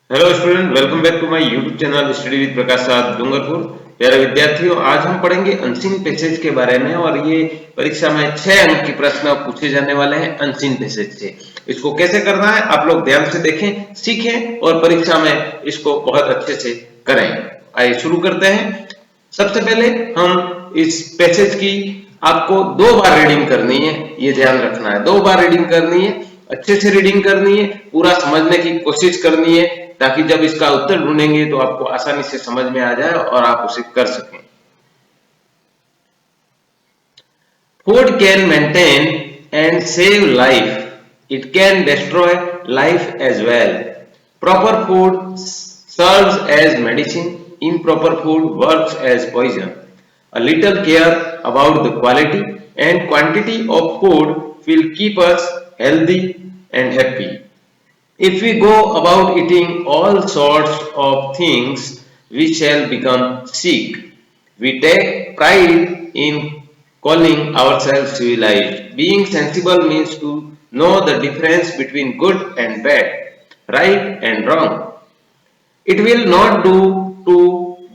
Hello student, welcome back to my YouTube channel study with Prakash Sahab Dungarpur. प्यारे विद्यार्थियों, आज हम पढ़ेंगे अनसीन पैसेज के बारे में और ये परीक्षा में 6 अंक की प्रश्न पूछे जाने वाले हैं अनसीन पैसेज से। इसको कैसे करना है आप लोग ध्यान से देखें, सीखें और परीक्षा में इसको बहुत अच्छे से करें। आइए शुरू करते हैं। सबसे पहले हम इस पैसेज की आपको 2 बार रीडिंग करनी है, ये ध्यान रखना है। 2 बार रीडिंग करनी है, अच्छे से रीडिंग करनी है, पूरा समझने की कोशिश करनी है ताकि जब इसका उत्तर ढूंढेंगे तो आपको आसानी से समझ में आ जाए और आप उसे कर सकें। Food can maintain and save life, it can destroy life as well. Proper food serves as medicine, improper food works as poison. A little care about the quality and quantity of food will keep us healthy and happy. If we go about eating all sorts of things, we shall become sick. We take pride in calling ourselves civilized. Being sensible means to know the difference between good and bad, right and wrong. It will not do to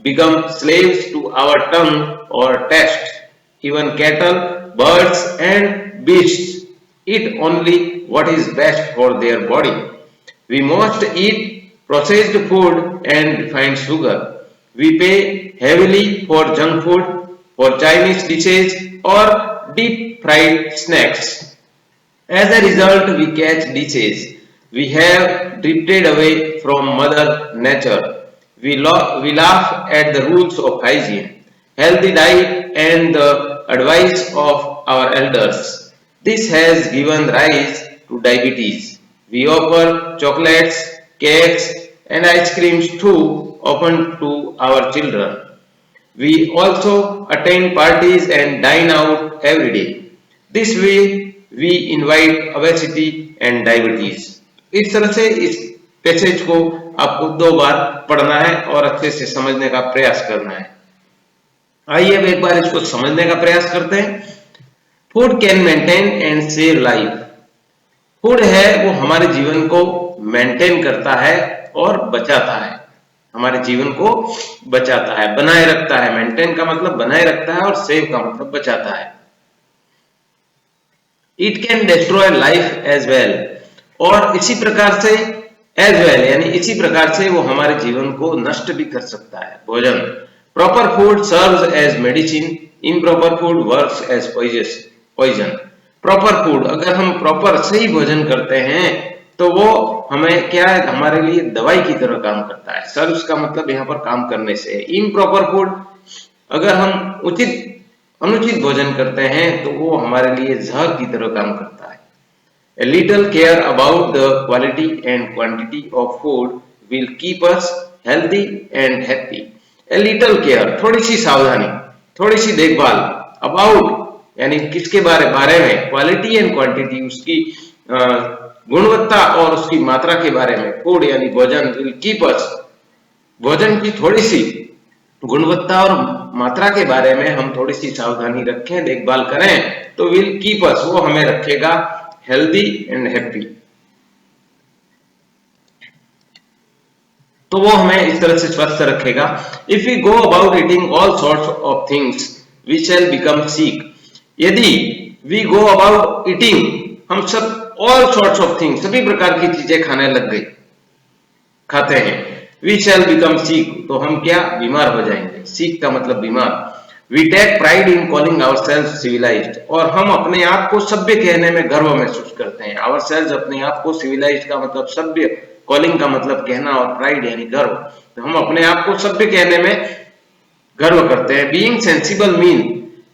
become slaves to our tongue or taste. Even cattle, birds, and beasts eat only what is best for their body. We must eat processed food and refined sugar. We pay heavily for junk food, for Chinese dishes, or deep fried snacks. As a result, we catch disease. We have drifted away from Mother Nature. We laugh at the rules of hygiene, healthy diet, and the advice of our elders. This has given rise to diabetes. We offer chocolates, cakes, and ice creams too often to our children. We also attend parties and dine out every day. This way, we invite obesity and diabetes. इस तरह से इस passage को आपको 2 बार पढ़ना है और अच्छे से समझने का प्रयास करना है। आइए अब एक बार इसको समझने का प्रयास करते हैं। Food can maintain and save life. Food है वो हमारे जीवन को मेंटेन करता है और बचाता है, हमारे जीवन को बचाता है, बनाए रखता है। मेंटेन का मतलब बनाए रखता है और सेव का मतलब बचाता है। It can destroy life as well, और इसी प्रकार से एज वेल यानी इसी प्रकार से वो हमारे जीवन को नष्ट भी कर सकता है। भोजन, proper food serves as medicine, improper food works as poison. Proper food, अगर हम प्रॉपर सही भोजन करते हैं तो वो हमें क्या है, हमारे लिए दवाई की तरह काम करता है। सर्व्स का मतलब यहाँ पर काम करने से है। इम्प्रॉपर फूड, अगर हम अनुचित भोजन करते हैं तो वो हमारे लिए जहर की तरह काम करता है। A little care about the quality and quantity of food will keep us healthy and happy. A little care, थोड़ी सी सावधानी, थोड़ी सी देखभाल। About यानी किसके बारे में, क्वालिटी एंड क्वांटिटी, उसकी गुणवत्ता और उसकी मात्रा के बारे में। फूड यानी भोजन, will keep us, भोजन की थोड़ी सी गुणवत्ता और मात्रा के बारे में हम थोड़ी सी सावधानी रखें, देखभाल करें तो will keep us, वो हमें रखेगा हेल्दी एंड हैप्पी। तो वो हमें इस तरह से स्वस्थ रखेगा। If we go about eating all sorts of things we shall become sick. यदि वी गो अबाउट ईटिंग, हम सब ऑल सॉर्ट्स ऑफ थिंग्स, सभी प्रकार की चीजें खाने लग गए, खाते हैं, वी शैल बिकम सिक, तो हम क्या, बीमार हो जाएंगे। सिक का मतलब बीमार। We take pride in calling ourselves civilized, और हम अपने आप को सभ्य कहने में गर्व महसूस करते हैं। Ourselves, अपने आप को, civilized का मतलब सभ्य, calling का मतलब कहना और pride यानी गर्व, तो हम अपने आप को सभ्य कहने में गर्व करते हैं। Being sensible mean,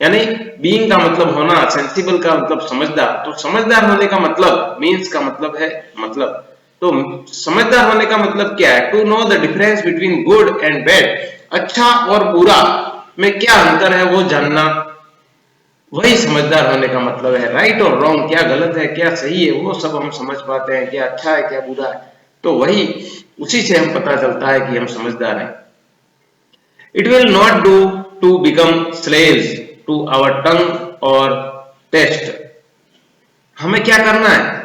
यानी being का मतलब होना, sensible का मतलब समझदार, तो समझदार होने का मतलब, means का मतलब है मतलब, तो समझदार होने का मतलब क्या है, to know the difference between good and bad, अच्छा और बुरा में क्या अंतर है वो जानना, वही समझदार होने का मतलब है। राइट और रॉन्ग, क्या गलत है क्या सही है, वो सब हम समझ पाते हैं, क्या अच्छा है क्या बुरा है, तो वही, उसी से हम पता चलता है कि हम समझदार हैं। It will not do to become slaves to our tongue और टेस्ट। हमें क्या करना है,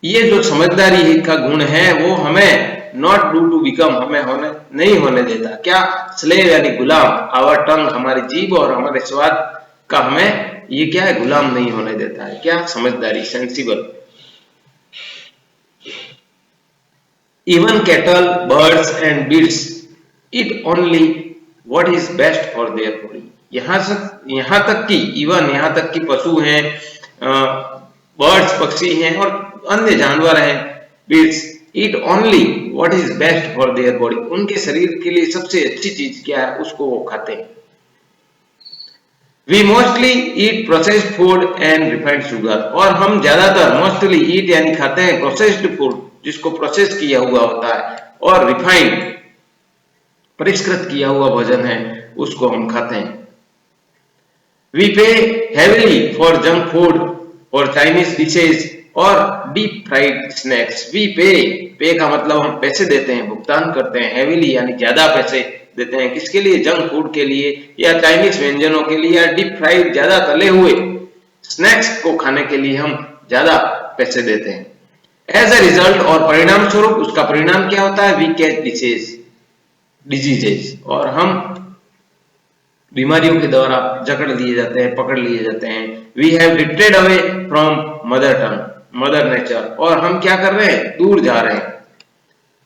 ये जो समझदारी का गुण है वो हमें नॉट डू टू बिकम, हमें होने नहीं होने देता क्या, स्लेव यानी गुलाम, आवर टंग हमारी जीभ और हमारे स्वाद का हमें ये क्या है, गुलाम नहीं होने देता है, क्या, समझदारी, sensible. Even cattle, birds and beasts eat only what is best for their body. यहाँ तक कि इवन यहाँ तक कि पशु हैं, बर्ड्स पक्षी हैं और अन्य जानवर हैं, beasts, eat only what is best for their body, उनके शरीर के लिए सबसे अच्छी चीज क्या है उसको वो खाते हैं। We mostly eat processed food and refined sugar, और हम ज्यादातर मोस्टली ईट यानी खाते हैं प्रोसेस्ड फूड जिसको प्रोसेस किया हुआ होता है, और रिफाइंड परिष्कृत किया हुआ भोजन है उसको हम खाते हैं। वी पे हेवीली फॉर जंक फूड और चाइनीज डिशेज और डीप फ्राइड स्नैक्स। वी पे का मतलब हम पैसे देते हैं, भुगतान करते हैं, हेवीली यानी ज्यादा पैसे देते हैं, किसके लिए, जंक फूड के लिए या चाइनीज व्यंजनों के लिए या डीप फ्राइड ज्यादा तले हुए स्नैक्स को खाने के लिए हम ज्यादा पैसे देते हैं। एज ए रिजल्ट, और परिणाम स्वरूप, उसका परिणाम क्या होता है, वी कैच डिजीजेज, और हम बीमारियों के द्वारा जकड़ लिए जाते हैं, पकड़ लिए जाते हैं। We have drifted away from mother nature, और हम क्या कर रहे हैं, दूर जा रहे हैं,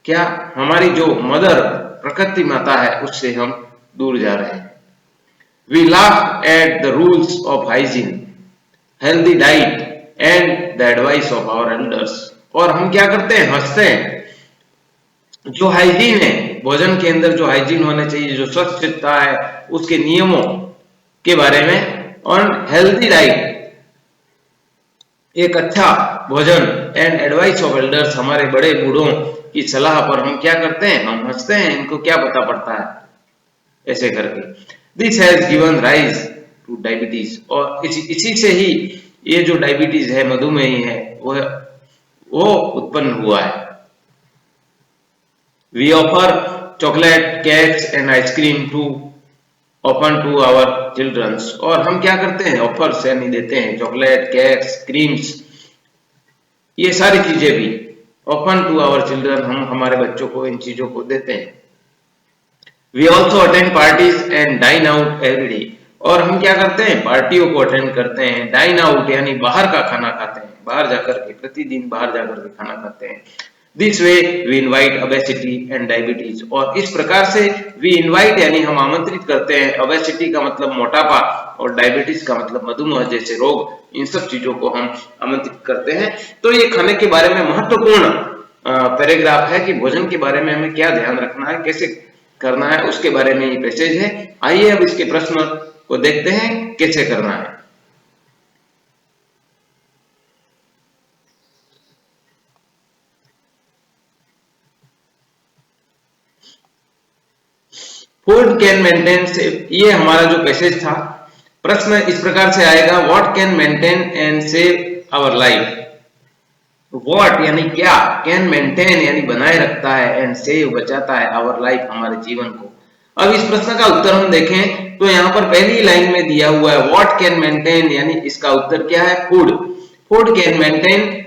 क्या, हमारी जो मदर प्रकृति माता है उससे हम दूर जा रहे हैं। We laugh at the rules of hygiene, healthy diet and the advice of our elders, और हम क्या करते हैं, हंसते हैं जो हाइजीन है, भोजन के अंदर जो हाइजीन होने चाहिए, जो स्वच्छता है उसके नियमों के बारे में, और हेल्दी डाइट एक अच्छा भोजन, एंड एडवाइस ऑफ एल्डर्स हमारे बड़े बूढ़ों की सलाह पर हम क्या करते हैं, हम हंसते हैं, इनको क्या पता पड़ता है, ऐसे करके। This has given rise two diabetes, और इसी से ही ये जो डायबिटीज है, मधुमेह है, वो उत्पन्न हुआ है। We offer chocolate, cakes and ice cream to open to our childrens, और हम क्या करते हैं, ऑफर्स यानी देते हैं, चॉकलेट, केक्स, क्रीम्स, ये सारी चीजें भी ओपन टू आवर चिल्ड्रन, हम हमारे बच्चों को इन चीजों को देते हैं। We also attend parties and dine out every day, और हम क्या करते हैं, पार्टियों को अटेंड करते हैं, डाइन आउट यानी बाहर का खाना खाते हैं, बाहर जाकर के, प्रतिदिन बाहर जाकर के खाना खाते हैं। This way we invite obesity and diabetes, और इस प्रकार से वी इनवाइट यानी हम आमंत्रित करते हैं, ओबेसिटी का मतलब मोटापा और डायबिटीज का मतलब मधुमेह जैसे रोग, इन सब चीजों को हम आमंत्रित करते हैं। तो ये खाने के बारे में महत्वपूर्ण पैराग्राफ है कि भोजन के बारे में हमें क्या ध्यान रखना है, कैसे करना है, उसके बारे में ये पैसेज है। आइए अब इसके प्रश्न को देखते हैं कैसे करना है। फूड कैन मेंटेन, ये हमारा जो पैसेज था, प्रश्न इस प्रकार से आएगा, what can maintain and save our life. What यानी क्या, कैन मेंटेन यानी बनाए रखता है, एंड सेव बचाता है, आवर लाइफ हमारे जीवन को। अब इस प्रश्न का उत्तर हम देखें तो यहाँ पर पहली लाइन में दिया हुआ है व्हाट कैन मेंटेन, यानी इसका उत्तर क्या है, food can maintain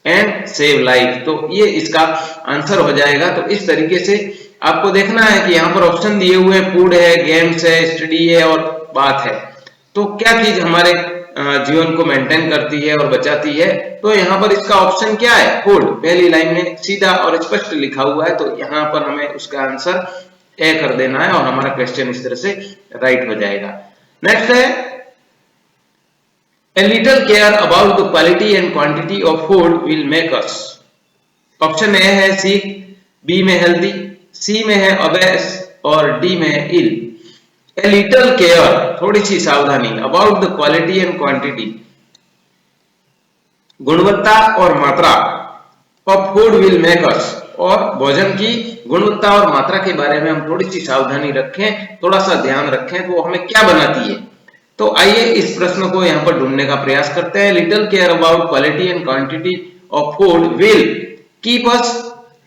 and save life, तो ये इसका आंसर हो जाएगा। तो इस तरीके से आपको देखना है कि यहाँ पर ऑप्शन दिए हुए फूड है, गेम्स है, स्टडी है और बात है, तो क्या चीज हमारे जीवन को मेंटेन करती है और बचाती है, तो यहाँ पर इसका ऑप्शन क्या है, फूड, पहली लाइन में सीधा और स्पष्ट लिखा हुआ है, तो यहाँ पर हमें उसका आंसर ए कर देना है और हमारा क्वेश्चन इस तरह से राइट हो जाएगा। नेक्स्ट है, A little care about the quality and quantity of food will make us, option A है सी, बी में हेल्दी, सी में है obese और डी में है इल। A little care, थोड़ी सी सावधानी, about the quality and quantity, गुणवत्ता और मात्रा, of food will make us, और भोजन की गुणवत्ता और मात्रा के बारे में हम थोड़ी सी सावधानी रखें, थोड़ा सा ध्यान रखें, तो हमें क्या बनाती है। तो आइए इस प्रश्न को यहाँ पर ढूंढने का प्रयास करते हैं। Little care about quality and quantity of food will keep us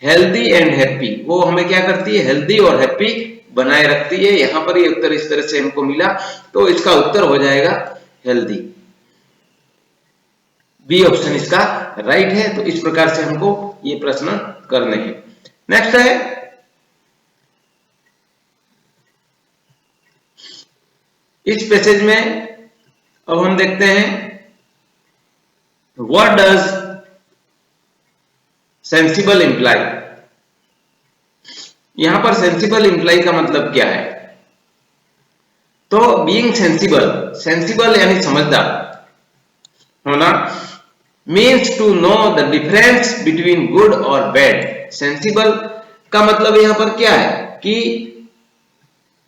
healthy and happy, वो हमें क्या करती है, हेल्दी और हैप्पी बनाए रखती है। यहाँ पर ये उत्तर इस तरह से हमको मिला, तो इसका उत्तर हो जाएगा हेल्दी, बी ऑप्शन इसका राइट है। तो इस प्रकार से हमको ये प्रश्न करने हैं। नेक्स्ट है इस पैसेज में, अब हम देखते हैं व्हाट डज सेंसिबल इंप्लाई। यहां पर सेंसिबल इंप्लाई का मतलब क्या है? तो बीइंग सेंसिबल, सेंसिबल यानी समझदार होना, means to know the difference between good और बैड। सेंसिबल का मतलब यहां पर क्या है कि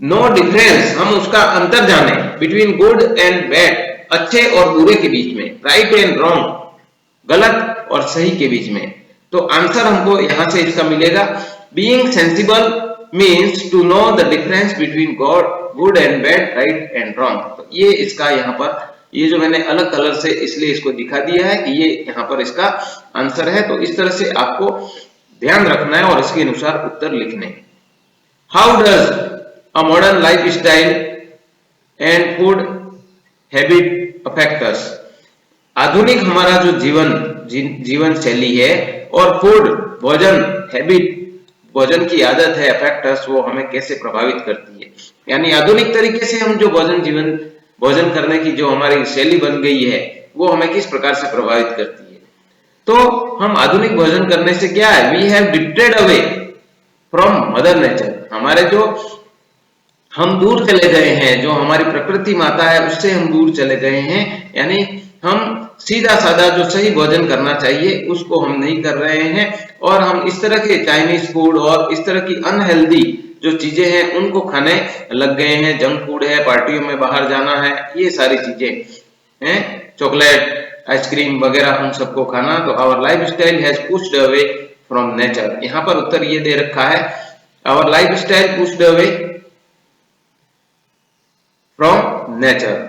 नो डिफरेंस, हम उसका अंतर जाने, बिटवीन गुड एंड बैड, अच्छे और बुरे के बीच में, राइट एंड रॉन्ग, गलत और सही के बीच में। तो आंसर हमको यहां से इसका मिलेगा, being sensible means to know the difference between good and bad, right and wrong. तो ये इसका यहाँ पर, ये जो मैंने अलग कलर से इसलिए इसको दिखा दिया है कि ये यहाँ पर इसका आंसर है। तो इस तरह से आपको ध्यान रखना है और इसके अनुसार उत्तर लिखने हैं। How does a modern life style and food habit affect us. आधुनिक हमारा जो जीवन शैली है और फूड भोजन हैबिट, भोजन की आदत है, अफेक्ट अस, वो हमें कैसे प्रभावित करती है। यानी आधुनिक तरीके से हम जो भोजन करने की जो हमारी शैली बन गई है वो हमें किस प्रकार से प्रभावित करती है। तो हम आधुनिक भोजन करने से क्या है, we have drifted away from mother nature. हमारे जो हम दूर चले गए हैं, जो हमारी प्रकृति माता है उससे हम दूर चले गए हैं। यानी हम सीधा साधा जो सही भोजन करना चाहिए उसको हम नहीं कर रहे हैं और हम इस तरह के चाइनीज फूड और इस तरह की अनहेल्दी जो चीजें हैं उनको खाने लग गए हैं। जंक फूड है, पार्टियों में बाहर जाना है, ये सारी चीजें हैं, चॉकलेट, आइसक्रीम वगैरह, उन सबको खाना। तो our lifestyle has pushed away from nature. यहाँ पर उत्तर ये दे रखा है, our lifestyle pushed away from nature.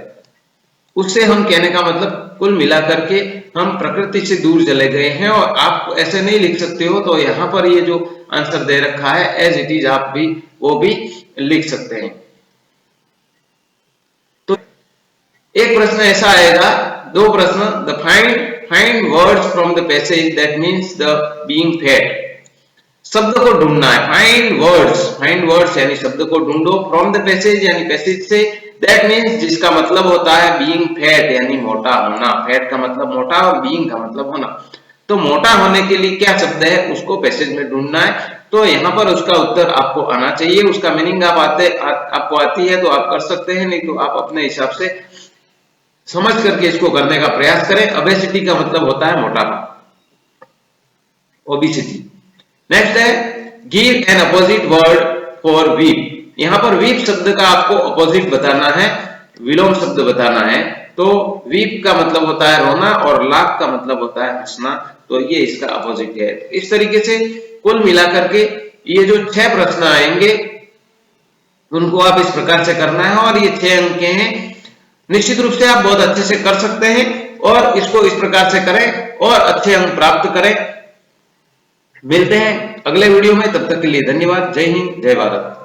उससे हम कहने का मतलब कुल मिलाकर के हम प्रकृति से दूर चले गए हैं। और आप ऐसे नहीं लिख सकते हो, तो यहाँ पर ये जो आंसर दे रखा है एज इट इज, आप भी वो भी लिख सकते हैं। तो एक प्रश्न ऐसा आएगा, दो प्रश्न, the find words from the passage that means the being fade. शब्द को ढूंढना है, फाइंड वर्ड्स यानी शब्द को ढूंढो, फ्रॉम द पैसेज यानी पैसेज से, दैट मीन्स जिसका मतलब होता है बीइंग फैट यानी मोटा होना। फैट का मतलब मोटा और बीइंग का मतलब होना। तो मोटा होने के लिए क्या शब्द है उसको पैसेज में ढूंढना है। तो यहाँ पर उसका उत्तर आपको आना चाहिए, उसका मीनिंग आपको आती है तो आप कर सकते हैं, नहीं तो आप अपने हिसाब से समझ करके इसको करने का प्रयास करें। ओबेसिटी का मतलब होता है मोटापा, ओबेसिटी। नेक्स्ट है give an opposite word for weep. यहाँ पर वीप शब्द का आपको अपोजिट बताना है, विलोम शब्द बताना है। तो वीप का मतलब होता है रोना और लाफ का मतलब होता है हंसना। तो ये इसका अपोजिट है। इस तरीके से कुल मिलाकर के ये जो 6 प्रश्न आएंगे उनको आप इस प्रकार से करना है और ये 6 अंक के हैं। निश्चित रूप से आप बहुत अच्छे से कर सकते हैं और इसको इस प्रकार से करें और अच्छे अंक प्राप्त करें। मिलते हैं अगले वीडियो में, तब तक के लिए धन्यवाद। जय हिंद, जय भारत।